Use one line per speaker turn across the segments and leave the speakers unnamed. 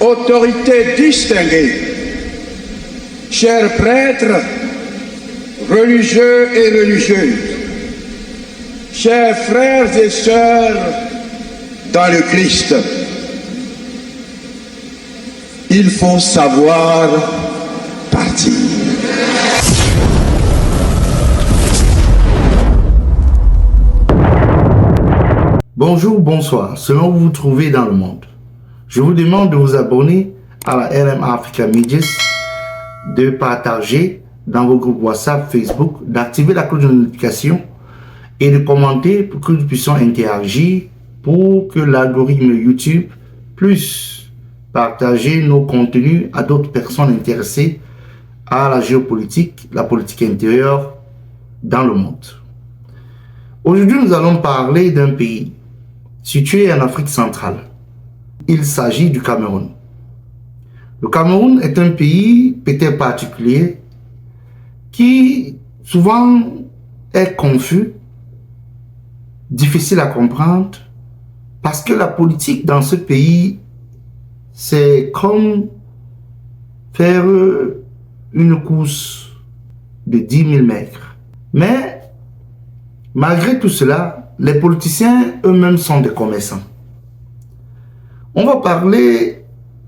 autorités distinguées, chers prêtres, religieux et religieuses, chers frères et sœurs dans le Christ, il faut savoir partir.
Bonjour, bonsoir, selon où vous vous trouvez dans le monde. Je vous demande de vous abonner à la LM Africa Media, de partager dans vos groupes WhatsApp, Facebook, d'activer la cloche de notification et de commenter pour que nous puissions interagir pour que l'algorithme YouTube puisse partager nos contenus à d'autres personnes intéressées à la géopolitique, la politique intérieure dans le monde. Aujourd'hui, nous allons parler d'un pays situé en Afrique centrale. Il s'agit du Cameroun. Le Cameroun est un pays peut-être particulier qui souvent est confus, difficile à comprendre, parce que la politique dans ce pays, c'est comme faire une course de 10 000 mètres. Mais malgré tout cela, les politiciens eux-mêmes sont des commerçants. On va parler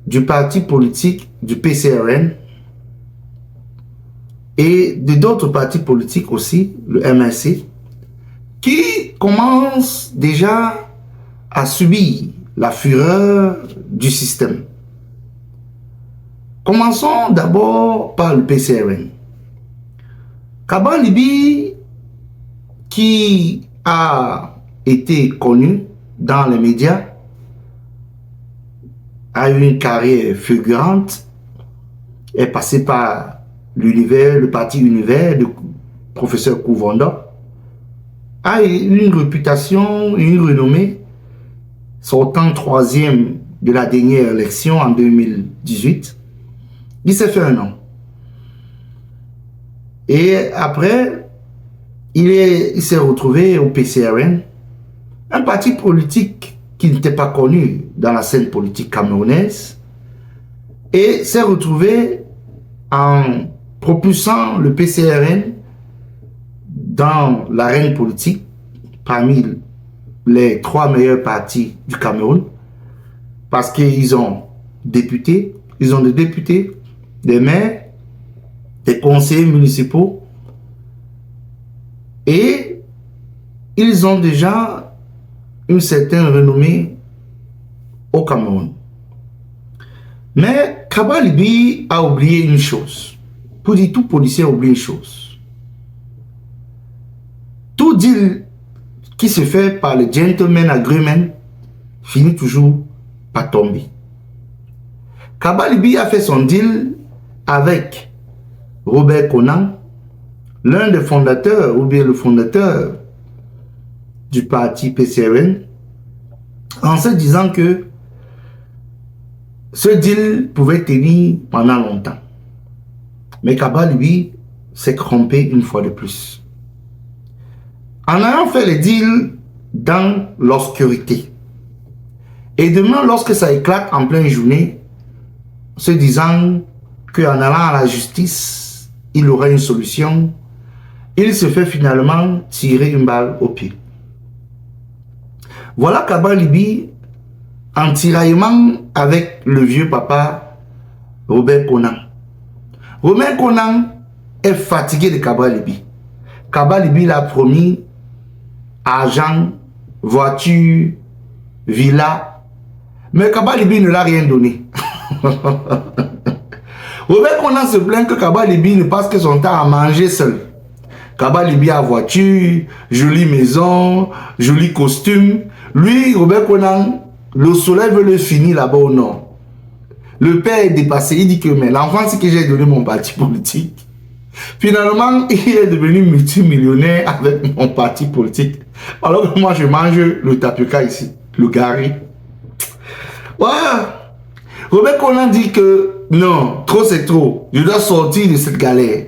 du parti politique du PCRN et de d'autres partis politiques aussi, le MRC, qui commencent déjà à subir la fureur du système. Commençons d'abord par le PCRN. Kaba Libi, qui a été connu dans les médias, a eu une carrière fulgurante, est passé par l'univers, le parti univers de professeur Kouvanda, a eu une réputation, une renommée, sortant troisième de la dernière élection en 2018. Il s'est fait un nom. Et après, il s'est retrouvé au PCRN, un parti politique qui n'était pas connu dans la scène politique camerounaise, et s'est retrouvé en propulsant le PCRN dans l'arène politique parmi les 3 meilleurs partis du Cameroun, parce qu'ils ont des députés, des maires, des conseillers municipaux, et ils ont déjà une certaine renommée au Cameroun. Mais Kaba Libi a oublié une chose. Pour dire tout policier oublie une chose. Tout deal qui se fait par le gentleman agreement finit toujours par tomber. Kaba Libi a fait son deal avec Robert Konan, l'un des fondateurs, ou bien le fondateur du parti PCRN, en se disant que ce deal pouvait tenir pendant longtemps. Mais Kaba Libi s'est trompé une fois de plus. En ayant fait le deal dans l'obscurité, et demain, lorsque ça éclate en pleine journée, se disant qu'en allant à la justice, il aura une solution, il se fait finalement tirer une balle au pied. Voilà Kaba Libi en tiraillement avec le vieux papa Robert Konan. Robert Konan est fatigué de Kaba Libi. Kaba Libi l'a promis argent, voiture, villa, mais Kaba Libi ne l'a rien donné. Robert Konan se plaint que Kaba Libi ne passe que son temps à manger seul. Kaba Libi a voiture, jolie maison, joli costume. Lui, Robert Konan, le soleil veut le finir là-bas au nord. Le père est dépassé. Il dit que mais l'enfant, c'est que j'ai donné mon parti politique. Finalement, il est devenu multimillionnaire avec mon parti politique. Alors que moi, je mange le tapioca ici, le gari. Voilà. Robert Konan dit que non, trop c'est trop. Je dois sortir de cette galère.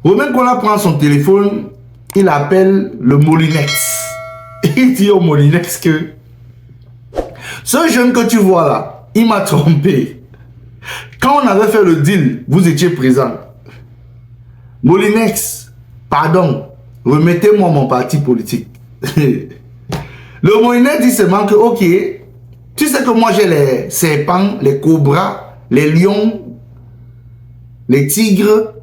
Robert Konan prend son téléphone, il appelle le Molinex. Il dit au Molinex que ce jeune que tu vois là, il m'a trompé. Quand on avait fait le deal, vous étiez présent. Molinex, pardon, remettez-moi mon parti politique. Le Molinex dit seulement que, ok, tu sais que moi j'ai les serpents, les cobras, les lions, les tigres.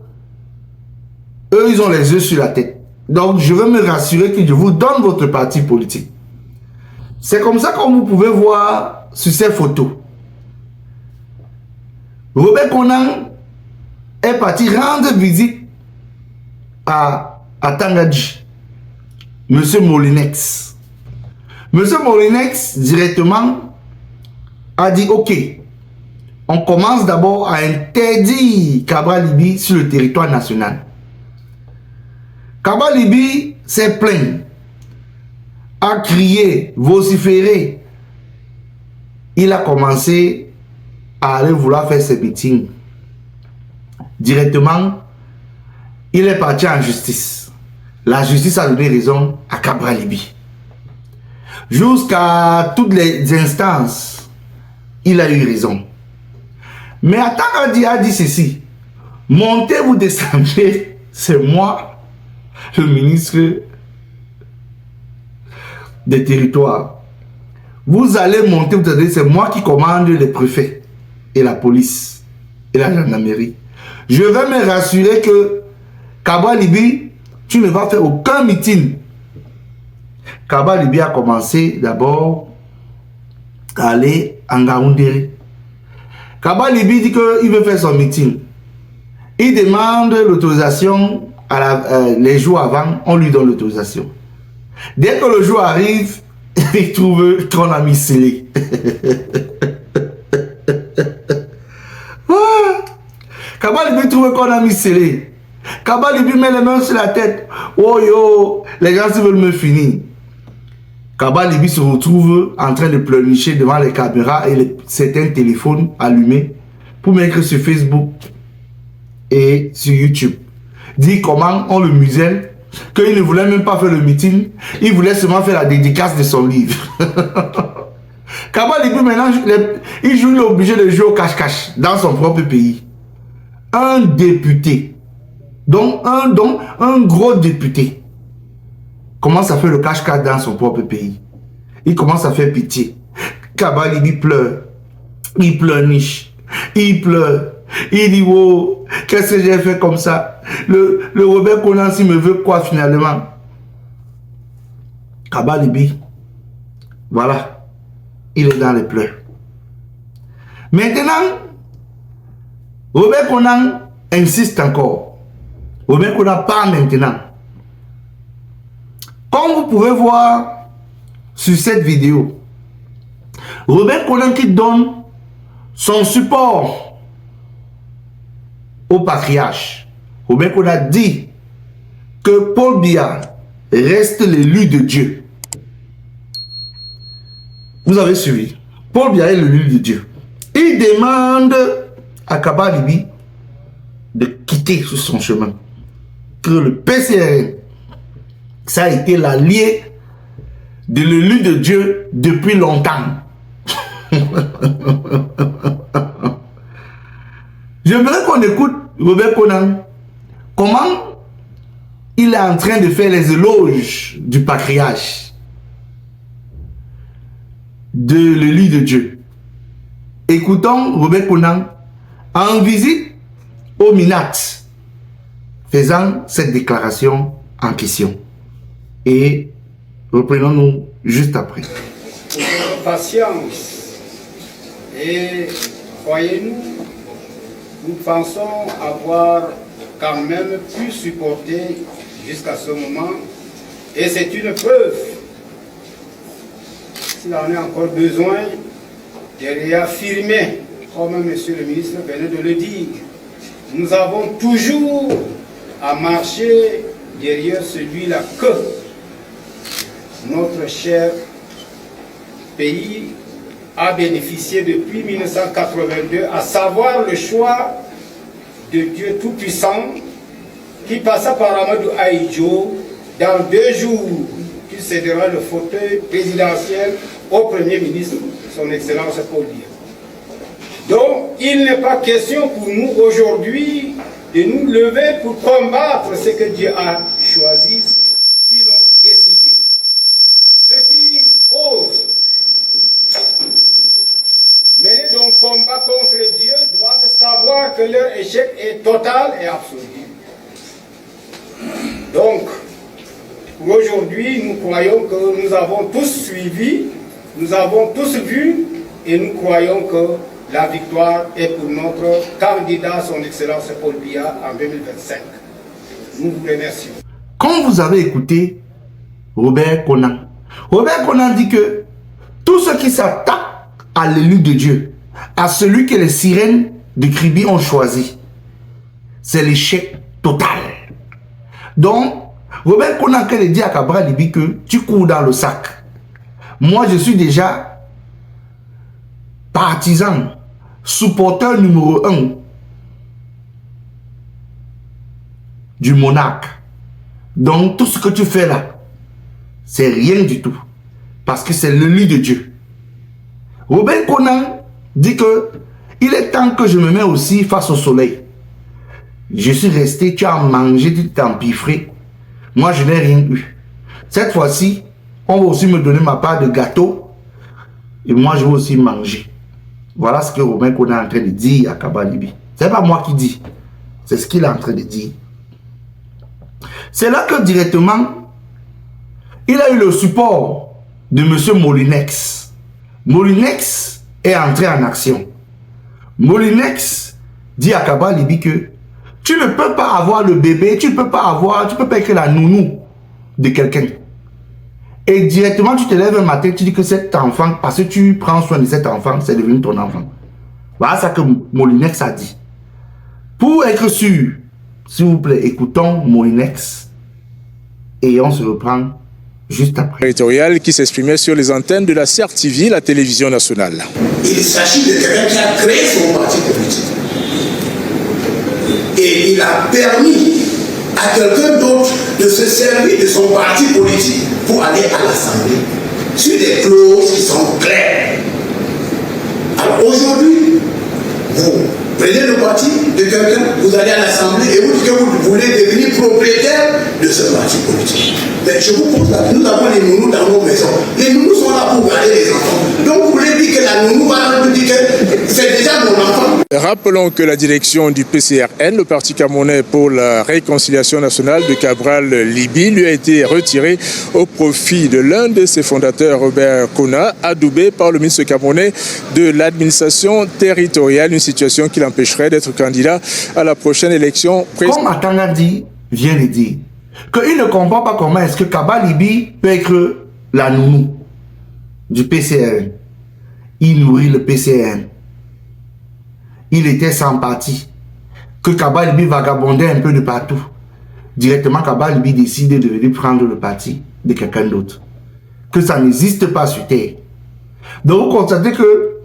Eux, ils ont les œufs sur la tête. Donc, je veux me rassurer que je vous donne votre parti politique. C'est comme ça que vous pouvez voir sur ces photos. Robert Konan est parti rendre visite à Tangadji. Monsieur Molinex. Monsieur Molinex, directement, a dit, ok, on commence d'abord à interdire Cabral Libye sur le territoire national. Cabral Libye s'est plaint, a crié, vociféré. Il a commencé à aller vouloir faire ses meetings. Directement, il est parti en justice. La justice a donné raison à Cabral Libye. Jusqu'à toutes les instances, il a eu raison. Mais Tangadji a dit ceci: montez, vous descendez, c'est moi, le ministre des territoires. Vous allez monter, vous allez, c'est moi qui commande les préfets et la police et la gendarmerie. Je vais me rassurer que Cabral Libye, tu ne vas faire aucun meeting. Cabral Libye a commencé d'abord à aller en Ngaoundéré. Cabral Libye dit qu'il veut faire son meeting. Il demande l'autorisation les jours avant, on lui donne l'autorisation. Dès que le jour arrive, il trouve qu'on a mis scellé. Cabral Libye trouve qu'on a mis scellé. Cabral Libye met les mains sur la tête. Oh yo, les gens veulent me finir. Cabral Libye se retrouve en train de pleurnicher devant les caméras et certains téléphones allumés pour mettre sur Facebook et sur YouTube. Dit comment on le muselle, qu'il ne voulait même pas faire le meeting, il voulait seulement faire la dédicace de son livre. Cabral Libye maintenant, il joue l'obligé de jouer au cache-cache dans son propre pays. Un député, donc un gros député, commence à faire le cache-cache dans son propre pays. Il commence à faire pitié. Cabral Libye pleure. Il pleurniche. Il pleure. Il dit, oh, qu'est-ce que j'ai fait comme ça? Le Robert Konan, il me veut quoi finalement? Cabral Libye, voilà, il est dans les pleurs. Maintenant, Robert Konan insiste encore. Robert Konan parle maintenant. Comme vous pouvez voir sur cette vidéo, Robert Konan qui donne son support au patriarche. Robert Konan dit que Paul Biya reste l'élu de Dieu. Vous avez suivi. Paul Biya est l'élu de Dieu. Il demande à Cabral Libye de quitter sur son chemin. Que le PCRN, ça a été l'allié de l'élu de Dieu depuis longtemps. J'aimerais qu'on écoute Robert Konan. Comment il est en train de faire les éloges du patriarche, de l'élu de Dieu. Écoutons Robert Konan en visite au Minat, faisant cette déclaration en question. Et reprenons-nous juste après.
Patience. Et croyez-nous, nous pensons avoir quand même pu supporter jusqu'à ce moment. Et c'est une preuve. S'il en a encore besoin, de réaffirmer, comme monsieur le ministre venait de le dire, nous avons toujours à marcher derrière celui-là que notre cher pays a bénéficié depuis 1982, à savoir le choix de Dieu Tout-Puissant qui passa par Amadou Ahidjo dans 2 jours, qui cédera le fauteuil présidentiel au Premier ministre, son Excellence Paul Biya. il n'est pas question pour nous aujourd'hui de nous lever pour combattre ce que Dieu a choisi, sinon décidé. Ceux qui osent mener donc combat contre Dieu doivent savoir que leur échec est total et absolu. Donc, pour aujourd'hui, nous croyons que nous avons tous suivi, nous avons tous vu, et nous croyons que la victoire est pour notre candidat, son Excellence Paul Biya, en 2025. Nous vous remercions.
Quand vous avez écouté Robert Konan dit que tous ceux qui s'attaquent à l'élu de Dieu, à celui que les sirènes de Kribi ont choisi, c'est l'échec total. Donc, Robert Konan dit à Cabral Libi que tu cours dans le sac. Moi, je suis déjà partisan, supporter numéro 1 du monarque. Donc, tout ce que tu fais là, c'est rien du tout. Parce que c'est l'élu de Dieu. Robert Konan dit que il est temps que je me mette aussi face au soleil. Je suis resté, tu as mangé, tu t'es empiffré. Moi, je n'ai rien eu. Cette fois-ci, on va aussi me donner ma part de gâteau. Et moi, je vais aussi manger. Voilà ce que Robert Konan est en train de dire à Cabral Libi. Ce n'est pas moi qui dis. C'est ce qu'il est en train de dire. C'est là que directement, il a eu le support de M. Molinex. Molinex est entré en action. Molinex dit à Cabral Libi que tu ne peux pas avoir le bébé, tu ne peux pas écrire la nounou de quelqu'un. Et directement, tu te lèves un matin, tu dis que cet enfant, parce que tu prends soin de cet enfant, c'est devenu ton enfant. Voilà ce que Molinex a dit. Pour être sûr, s'il vous plaît, écoutons Molinex et on se reprend juste après.
Territorial qui s'exprimait sur les antennes de la CRTV, la télévision nationale.
Il s'agit de quelqu'un qui a créé son parti politique. Et il a permis à quelqu'un d'autre de se servir de son parti politique pour aller à l'Assemblée sur des clauses qui sont claires. Alors aujourd'hui, vous prenez le parti de quelqu'un, vous allez à l'Assemblée et vous dites que vous voulez devenir propriétaire de ce parti politique. Mais je vous pose là, nous avons les nounous dans nos maisons. Les nounous sont là pour garder les enfants. Donc vous voulez dire que la nounou va nous dire que c'est déjà mon enfant.
Rappelons que la direction du PCRN, le Parti camerounais pour la réconciliation nationale de Cabral Libi, lui a été retirée au profit de l'un de ses fondateurs, Robert Konan, adoubé par le ministre camerounais de l'administration territoriale, une situation qui l'empêcherait d'être candidat à la prochaine élection présidentielle.
Comme Atangadi vient de dire, qu'il ne comprend pas comment est-ce que Cabral Libi peut être la nounou du PCRN. Il nourrit le PCRN. Il était sans parti. Que Cabral Libi vagabondait un peu de partout. Directement, Cabral Libi décide de venir prendre le parti de quelqu'un d'autre. Que ça n'existe pas sur terre. Donc vous constatez que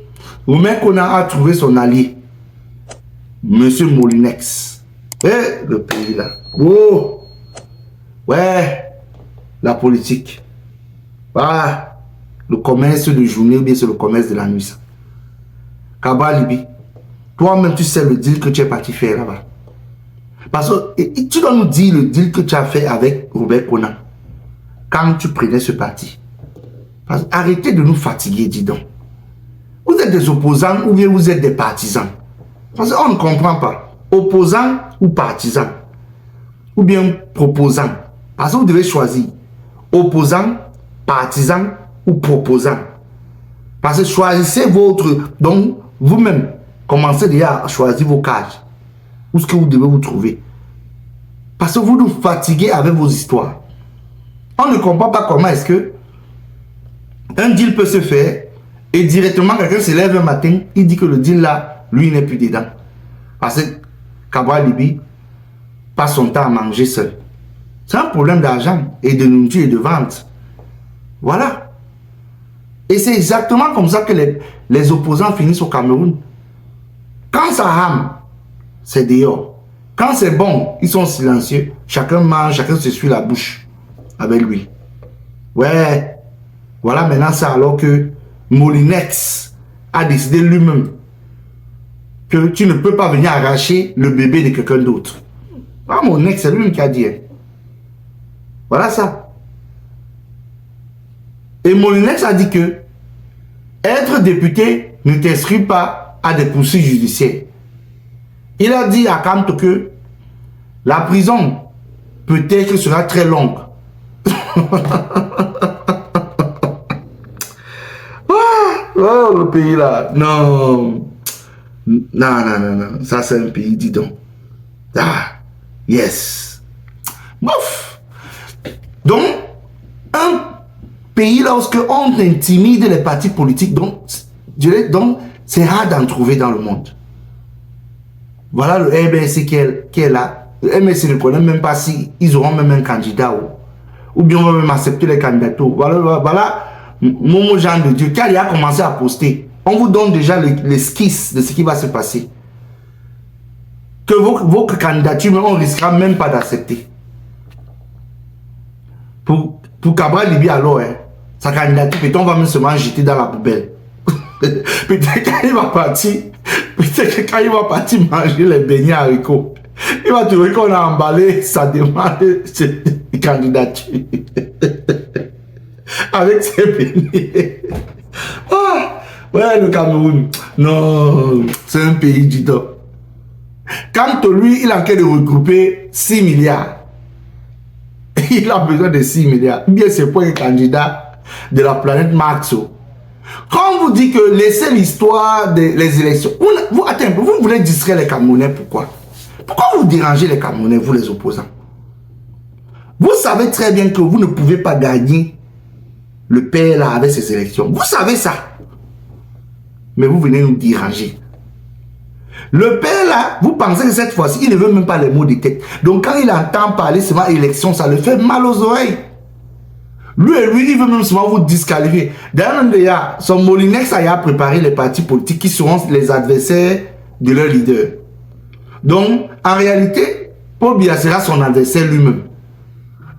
Robert Konan a trouvé son allié. Monsieur Molinex. Et le pays là. Oh! Ouais! La politique. Ah! Le commerce de journée ou bien c'est le commerce de la nuit. Cabral Libi. Toi-même, tu sais le deal que tu es parti faire là-bas. Parce que tu dois nous dire le deal que tu as fait avec Robert Konan quand tu prenais ce parti. Parce que arrêtez de nous fatiguer, dis donc. Vous êtes des opposants ou bien vous êtes des partisans. Parce qu'on ne comprend pas. Opposant ou partisan. Ou bien proposant. Parce que vous devez choisir. Opposant, partisan ou proposant. Parce que choisissez votre... Donc, vous-même, commencez déjà à choisir vos cages. Où est-ce que vous devez vous trouver. Parce que vous nous fatiguez avec vos histoires. On ne comprend pas comment est-ce que un deal peut se faire et directement quelqu'un se lève un matin, il dit que le deal là, lui n'est plus dedans. Parce que Cabral Libi passe son temps à manger seul. C'est un problème d'argent et de nourriture et de vente. Voilà. Et c'est exactement comme ça que les opposants finissent au Cameroun. Quand ça rame, c'est dehors. Quand c'est bon, ils sont silencieux. Chacun mange, chacun se suit la bouche avec lui. Ouais. Voilà maintenant ça alors que Molinex a décidé lui-même que tu ne peux pas venir arracher le bébé de quelqu'un d'autre. Ah, mon ex, c'est lui qui a dit. Hein. Voilà ça. Et mon ex a dit que être député ne t'inscrit pas à des poursuites judiciaires. Il a dit à Kamto que la prison peut-être sera très longue. Oh, le pays là. Non. Non. Ça, c'est un pays, dis donc. Ah, yes. Bof. Donc, un pays lorsque on intimide les partis politiques, donc c'est rare d'en trouver dans le monde. Voilà le MSC qui est là. Le MSC ne connaît même pas si ils auront même un candidat ou bien on va même accepter les candidatures. Voilà Momo Jean de Dieu, car il a commencé à poster. On vous donne déjà l'esquisse de ce qui va se passer. Que vos candidatures, on ne risquera même pas d'accepter. Pour Cabral Libi alors, hein, sa candidature, peut-être on va même seulement jeter dans la poubelle. Peut-être quand il va partir manger les beignets haricots, il va trouver qu'on a emballé sa demande de candidature avec ses beignets. Ah, ouais, le Cameroun, non, c'est un pays du top. Quant à lui, il a en train de regrouper 6 milliards. Il a besoin de 6 milliards. Bien, c'est pour un candidat de la planète Mars. Quand on vous dit que laissez l'histoire des élections, vous voulez distraire les Camerounais, pourquoi? Pourquoi vous dérangez les Camerounais, vous les opposants? Vous savez très bien que vous ne pouvez pas gagner le PLA avec ces élections. Vous savez ça. Mais vous venez nous déranger. Le PLA, vous pensez que cette fois-ci, il ne veut même pas les mots de tête. Donc quand il entend parler seulement élection, ça le fait mal aux oreilles. Lui, il veut même seulement vous disqualifier. D'ailleurs, son Molinex a préparé les partis politiques qui seront les adversaires de leur leader. Donc, en réalité, Paul Biya sera son adversaire lui-même.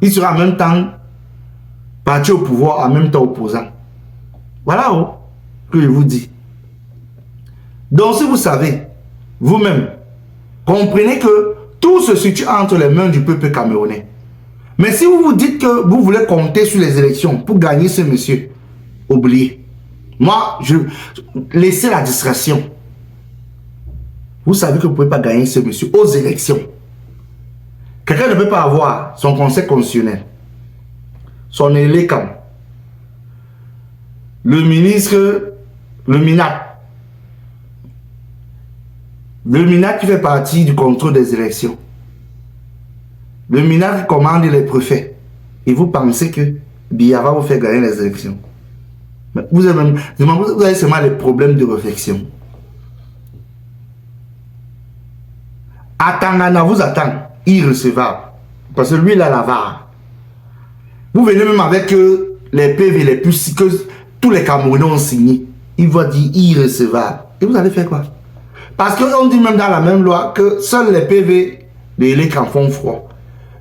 Il sera en même temps parti au pouvoir, en même temps opposant. Voilà que je vous dis. Donc, si vous savez, vous-même, comprenez que tout se situe entre les mains du peuple camerounais. Mais si vous vous dites que vous voulez compter sur les élections pour gagner ce monsieur, oubliez. Moi, laissez la distraction. Vous savez que vous ne pouvez pas gagner ce monsieur aux élections. Quelqu'un ne peut pas avoir son conseil constitutionnel, son élecam, le ministre, le MINAT. Le MINAT qui fait partie du contrôle des élections. Le MINAT qui commande les préfets. Et vous pensez que Biya va vous faire gagner les élections. Mais vous avez seulement les problèmes de réflexion. Atangana vous attend, irrecevable. Parce que lui, il a la VAR. Vous venez même avec les PV les plus que tous les Camerounais ont signé. Il va dire irrecevable. Et vous allez faire quoi? Parce qu'on dit même dans la même loi que seuls les PV de l'écran font froid.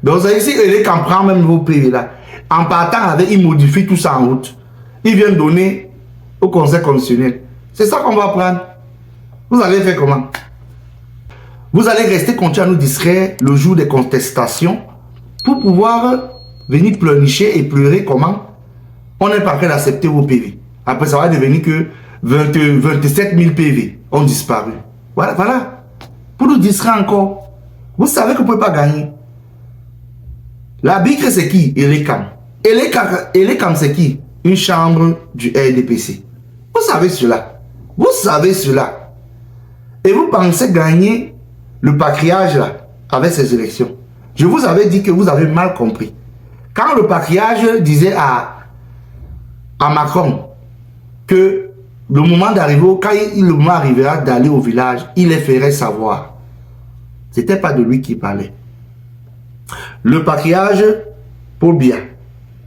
Donc ici, l'écran prend même vos PV là. En partant avec, il modifie tout ça en route. Il vient donner au Conseil constitutionnel. C'est ça qu'on va prendre. Vous allez faire comment? Vous allez rester continuer à nous distraire le jour des contestations pour pouvoir venir pleurnicher et pleurer comment on est pas prêt d'accepter vos PV. Après, ça va devenir que 27 000 PV ont disparu. Voilà. Pour nous distraire encore. Vous savez que vous ne pouvez pas gagner. La BICRE, c'est qui? Elecam. Elecam, c'est qui? Une chambre du RDPC. Vous savez cela. Vous savez cela. Et vous pensez gagner le patriage là, avec ces élections. Je vous avais dit que vous avez mal compris. Quand le patriage disait à Macron que le moment d'arriver, quand le moment arrivera d'aller au village, il les ferait savoir. Ce n'était pas de lui qui parlait. Le patriage, Paul Biya,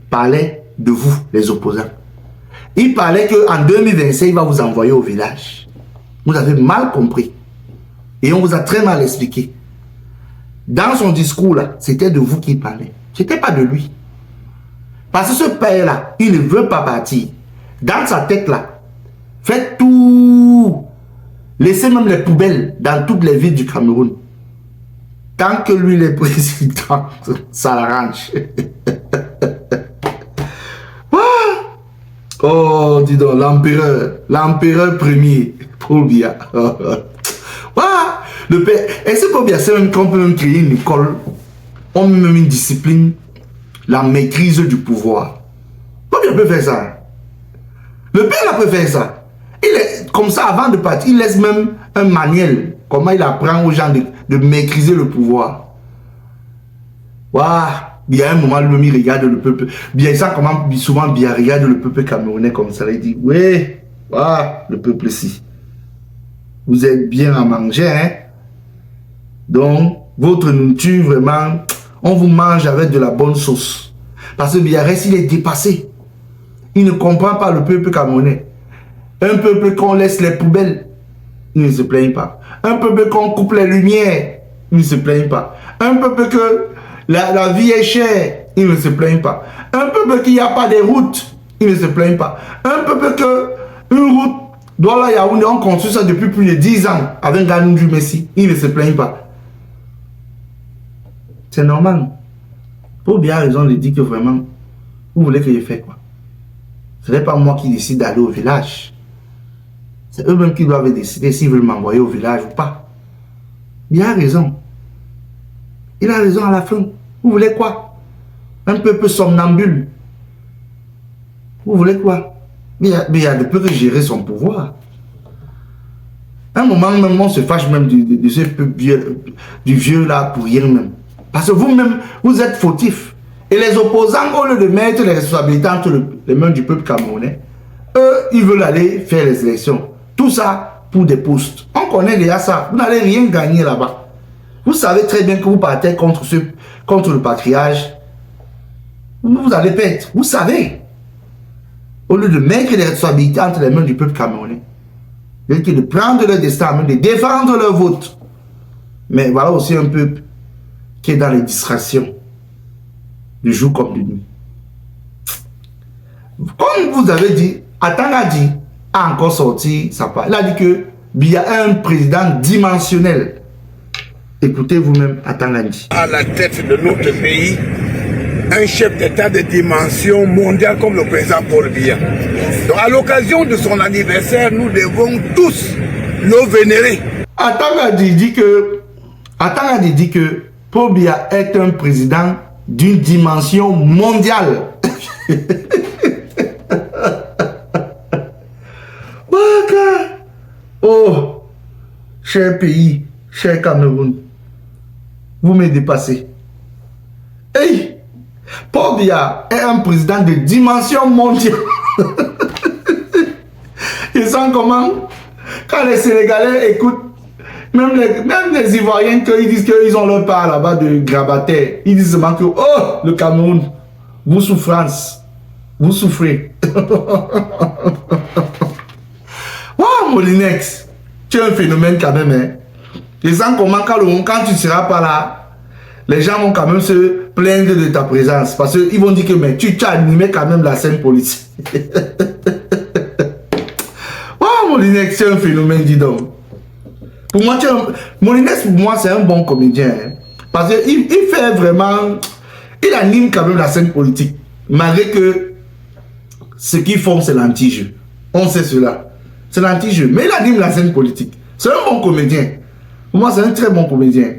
parlait de vous, les opposants. Il parlait qu'en 2025, il va vous envoyer au village. Vous avez mal compris. Et on vous a très mal expliqué. Dans son discours là, c'était de vous qu'il parlait. Ce n'était pas de lui. Parce que ce père-là, il ne veut pas partir. Dans sa tête là, faites tout. laissez même les poubelles dans toutes les villes du Cameroun. Tant que lui, est président, ça l'arrange. Oh, dis donc, l'empereur premier, Paul Biya. Le père, et c'est Paul Biya, c'est même qu'on peut même créer une école, on met même une discipline, la maîtrise du pouvoir. Paul Biya peut faire ça. Le père là peut faire ça. Il est comme ça, avant de partir, il laisse même un manuel, comment il apprend aux gens de maîtriser le pouvoir. Il y a un moment, lui, il regarde le peuple. Bien, ça, comment souvent, bien, regarde le peuple camerounais comme ça. Il dit, oui, le peuple ici. Vous êtes bien à manger, hein. Donc, votre nourriture, vraiment, on vous mange avec de la bonne sauce. Parce que Biarritz, il est dépassé. Il ne comprend pas le peuple camerounais. Un peuple qu'on laisse les poubelles, il ne se plaigne pas. Un peuple qu'on coupe les lumières, il ne se plaigne pas. Un peuple que la vie est chère, il ne se plaigne pas. Un peuple qu'il n'y a pas de routes, il ne se plaigne pas. Un peuple que une route, Douala Yaoundé, on construit ça depuis plus de 10 ans avec Ganou du Messi, il ne se plaigne pas. C'est normal. Pour bien raison de dire que vraiment, vous voulez que je fasse quoi? Ce n'est pas moi qui décide d'aller au village. C'est eux-mêmes qui doivent décider s'ils veulent m'envoyer au village ou pas. Il a raison. Il a raison à la fin. Vous voulez quoi? Un peuple somnambule. Vous voulez quoi? Mais il y a de peu que gérer son pouvoir. À un moment même, on se fâche même de ce vieux, du vieux là pour rien même. Parce que vous-même, vous êtes fautif. Et les opposants, au lieu de mettre les responsabilités entre les mains du peuple camerounais, eux, ils veulent aller faire les élections. Tout ça pour des postes. On connaît déjà ça. Vous n'allez rien gagner là-bas. Vous savez très bien que vous partez contre le patriarche. Vous allez perdre. Vous savez. Au lieu de mettre les responsabilités entre les mains du peuple camerounais, de prendre leur destin en main, de défendre leur vote. Mais voilà aussi un peuple qui est dans les distractions, de jour comme de nuit. Comme vous avez dit, Atangadi a encore sorti sa part. Il a dit que Biya est un président dimensionnel. Écoutez vous-même Atangadi.
À la tête de notre pays, un chef d'État de dimension mondiale comme le président Paul Biya. Donc à l'occasion de son anniversaire, nous devons tous le vénérer.
Atangadi dit que Paul Biya est un président d'une dimension mondiale. Oh, cher pays, cher Cameroun, vous me dépassez. Hey, Paul Biya est un président de dimension mondiale. Ils sont comment? Quand les Sénégalais écoutent, même les Ivoiriens, ils disent qu'ils ont leur part là-bas de grabataire. Ils disent seulement que, oh, le Cameroun, vous souffrance, vous souffrez. Wow, Molinex, tu es un phénomène quand même. Hein? Les gens comment quand tu ne seras pas là, les gens vont quand même se plaindre de ta présence. Parce qu'ils vont dire que mais tu as animé quand même la scène politique. Wow, Molinex, tu es un phénomène, dis donc. Pour moi, Molinex, pour moi, c'est un bon comédien. Hein? Parce qu'il fait vraiment... Il anime quand même la scène politique. Malgré que ce qu'ils font, c'est l'anti-jeu. On sait cela. C'est l'anti-jeu. Mais il anime la scène politique. C'est un bon comédien. Pour moi, c'est un très bon comédien.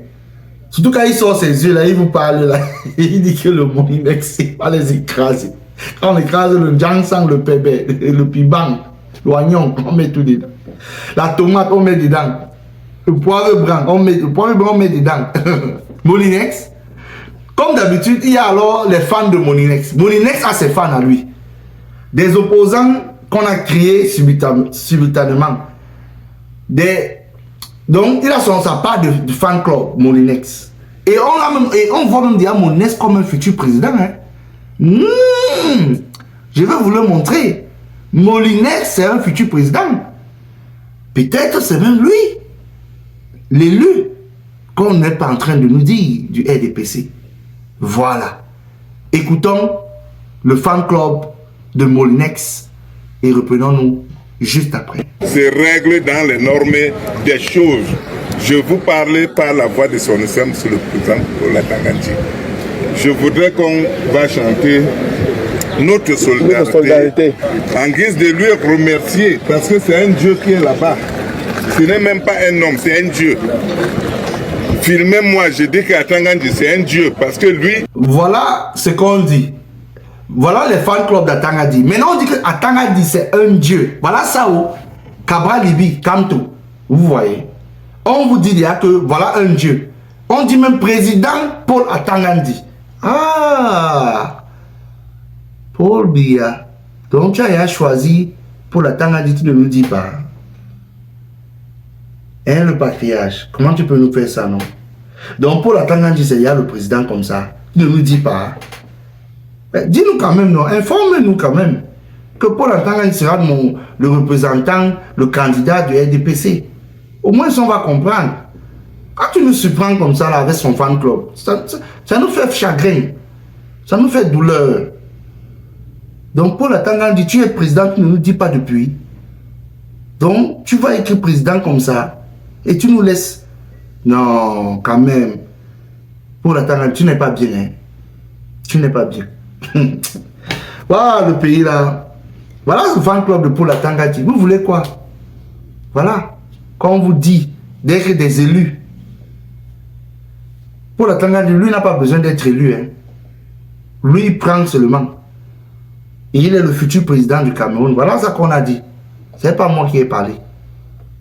Surtout quand il sort ses yeux, là, il vous parle, là. Il dit que le Molinex, il va les écraser. Quand on écrase le jangsang, le pépé, le pibang, l'oignon, on met tout dedans. La tomate, on met dedans. Le poivre blanc, on met dedans. Molinex. Comme d'habitude, il y a alors les fans de Molinex. Molinex a ses fans à lui. Des opposants qu'on a créés simultanément. Donc, il a sa part de fan club, Molinex. Et on voit même dire Molinex comme un futur président. Hein. Je vais vous le montrer. Molinex, c'est un futur président. Peut-être c'est même lui, l'élu, qu'on n'est pas en train de nous dire du RDPC. Voilà. Écoutons le fan club de Molinex et reprenons-nous juste après.
Se règle dans les normes des choses. Je vous parlais par la voix de son Excellence le président Paul Atanga-Nji. Je voudrais qu'on va chanter notre solidarité en guise de lui remercier parce que c'est un Dieu qui est là-bas. Ce n'est même pas un homme, c'est un Dieu. Filmez-moi, je dis qu'Atanga-Nji c'est un Dieu parce que lui...
Voilà ce qu'on dit. Voilà les fan clubs d'Atanga-Nji. Maintenant on dit que Atanga-Nji c'est un Dieu. Voilà ça où Cabral Libi, Kamto. Vous voyez. On vous dit déjà que voilà un Dieu. On dit même président Paul Atanga-Nji. Ah, Paul Biya. Donc tu as choisi Paul Atanga-Nji, tu ne nous dis pas. Hein, le patriarche. Comment tu peux nous faire ça, non? Donc Paul Atanga-Nji, c'est le président comme ça. Tu ne nous dis pas. Dis-nous quand même, non? Informe-nous quand même que Paul Atanga-Nji sera le représentant, le candidat du RDPC. Au moins, on va comprendre. Quand tu nous surprends comme ça là, avec son fan club, ça nous fait chagrin. Ça nous fait douleur. Donc, Paul Atanga-Nji, tu es président, tu ne nous dis pas depuis. Donc, tu vas écrire président comme ça et tu nous laisses. Non, quand même. Paul Atanga-Nji, tu n'es pas bien. Hein? Tu n'es pas bien. Voilà le pays là. Voilà le fan club de Paul Atanga-Nji. Vous voulez quoi? Voilà. Quand on vous dit d'être des élus. Paul Atanga-Nji, lui n'a pas besoin d'être élu. Hein. Lui, il prend seulement. Et il est le futur président du Cameroun. Voilà ce qu'on a dit. C'est pas moi qui ai parlé.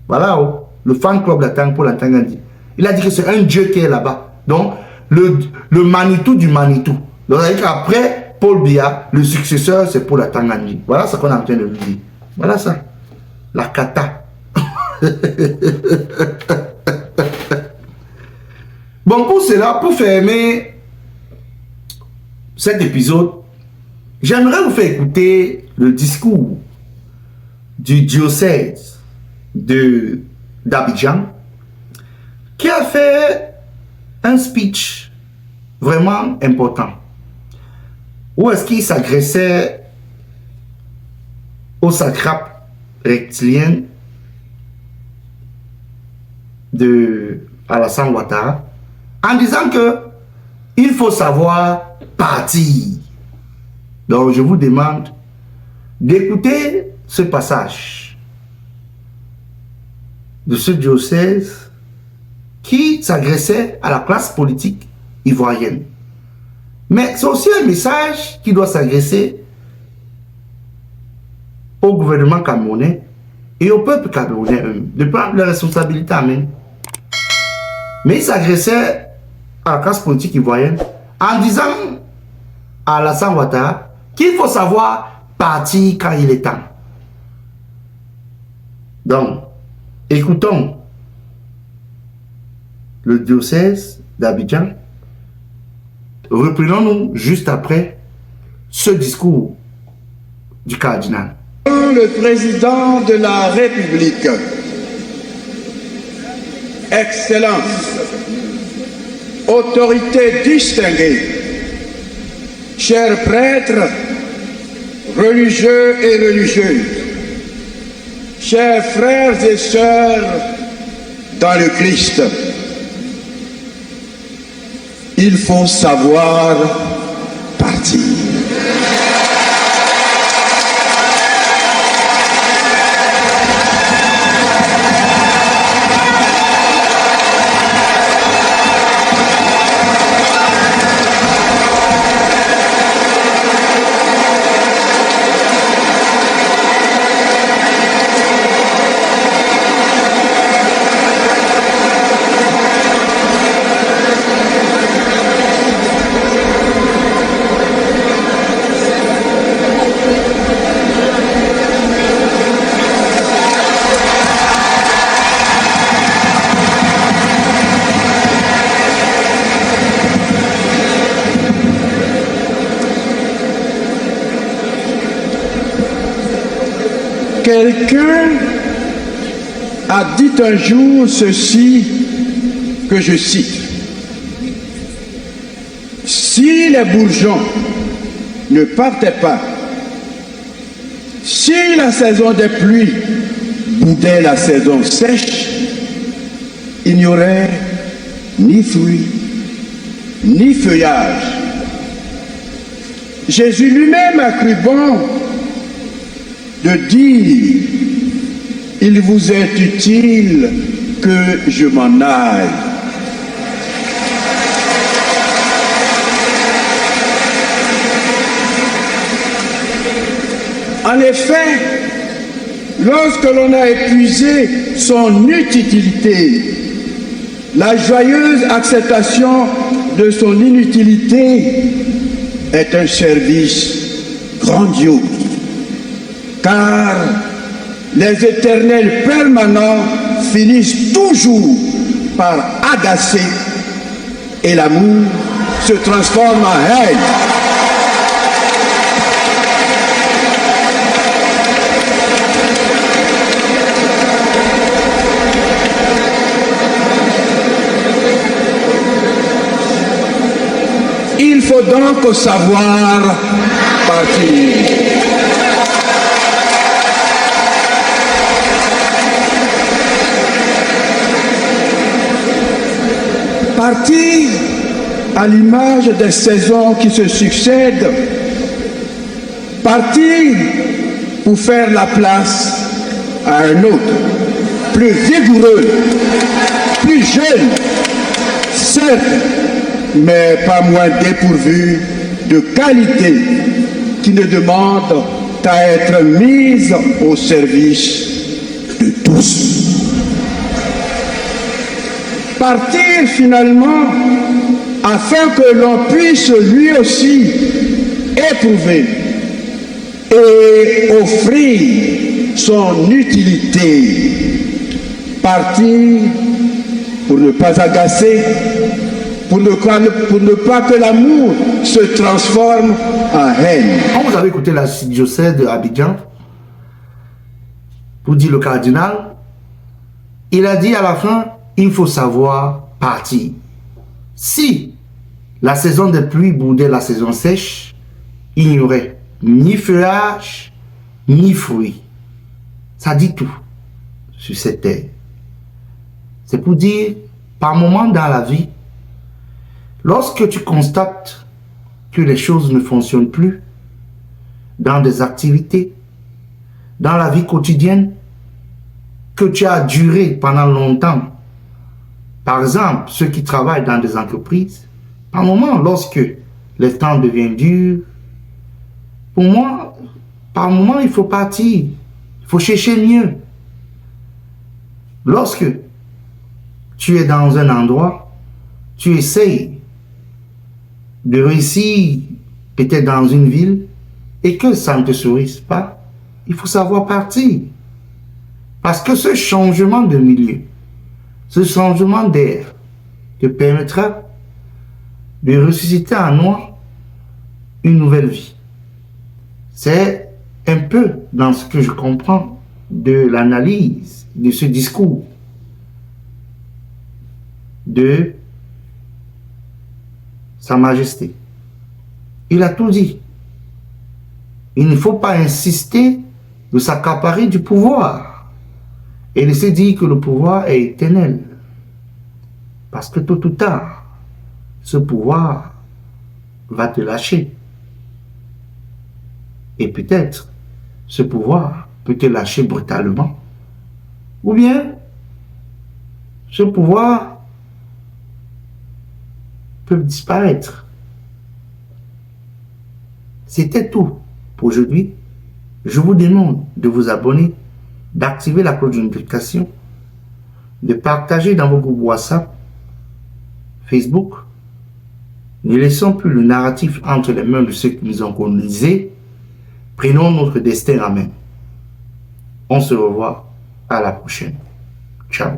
Voilà, oh, le fan club d'Atanga, Paul Atanga-Nji. Il a dit que c'est un Dieu qui est là-bas. Donc, le Manitou du Manitou. Donc, après Paul Biya, le successeur, c'est Paul Atanga-Nji. Voilà ce qu'on est en train de lui dire. Voilà ça. La kata. Bon, pour cela, pour fermer cet épisode, j'aimerais vous faire écouter le discours du diocèse d'Abidjan qui a fait un speech vraiment important où est-ce qu'il s'agressait au satrap rectilien de Alassane Ouattara en disant que il faut savoir partir. Donc je vous demande d'écouter ce passage de ce diocèse qui s'agressait à la classe politique ivoirienne. Mais c'est aussi un message qui doit s'adresser au gouvernement camerounais et au peuple camerounais de prendre leurs responsabilités en main. Mais il s'agressait à la classe politique ivoirienne en disant à Alassane Ouattara qu'il faut savoir partir quand il est temps. Donc, écoutons le diocèse d'Abidjan. Reprenons-nous juste après ce discours du cardinal.
Le président de la République, Excellence, autorité distinguée, chers prêtres, religieux et religieuses, chers frères et sœurs dans le Christ, il faut savoir partir. Quelqu'un a dit un jour ceci, que je cite: si les bourgeons ne partaient pas, Si la saison des pluies boudait la saison sèche, il n'y aurait ni fruits, ni feuillage. Jésus lui-même a cru bon de dire « Il vous est utile que je m'en aille ». En effet, lorsque l'on a épuisé son utilité, la joyeuse acceptation de son inutilité est un service grandiose, car les éternels permanents finissent toujours par agacer et l'amour se transforme en haine. Il faut donc savoir partir. Partir à l'image des saisons qui se succèdent. Partir pour faire la place à un autre, plus vigoureux, plus jeune, certes, mais pas moins dépourvu de qualité, qui ne demande qu'à être mise au service de tous. Partir finalement afin que l'on puisse lui aussi éprouver et offrir son utilité. Partir pour ne pas agacer, pour ne pas que l'amour se transforme en haine.
Quand vous avez écouté la diocèse de Abidjan, vous dit le cardinal, il a dit à la fin, il faut savoir partir. Si la saison des pluies boudait la saison sèche, il n'y aurait ni feuillage, ni fruits. Ça dit tout sur cette terre. C'est pour dire, par moments dans la vie, lorsque tu constates que les choses ne fonctionnent plus dans des activités, dans la vie quotidienne, que tu as duré pendant longtemps, par exemple, ceux qui travaillent dans des entreprises, par moment, lorsque les temps deviennent durs, pour moi, par moment, il faut partir, il faut chercher mieux. Lorsque tu es dans un endroit, tu essayes de réussir peut-être dans une ville et que ça ne te sourise pas, il faut savoir partir. Parce que ce changement de milieu, ce changement d'air te permettra de ressusciter en moi une nouvelle vie. C'est un peu dans ce que je comprends de l'analyse de ce discours de Sa Majesté. Il a tout dit. Il ne faut pas insister de s'accaparer du pouvoir et laisser dire que le pouvoir est éternel. Parce que tôt ou tard, ce pouvoir va te lâcher. Et peut-être, ce pouvoir peut te lâcher brutalement. Ou bien, ce pouvoir peut disparaître. C'était tout pour aujourd'hui. Je vous demande de vous abonner, d'activer la cloche de notification, de partager dans vos groupes WhatsApp, Facebook. Ne laissons plus le narratif entre les mains de ceux qui nous ont colonisés. Prenons notre destin en main. On se revoit à la prochaine. Ciao.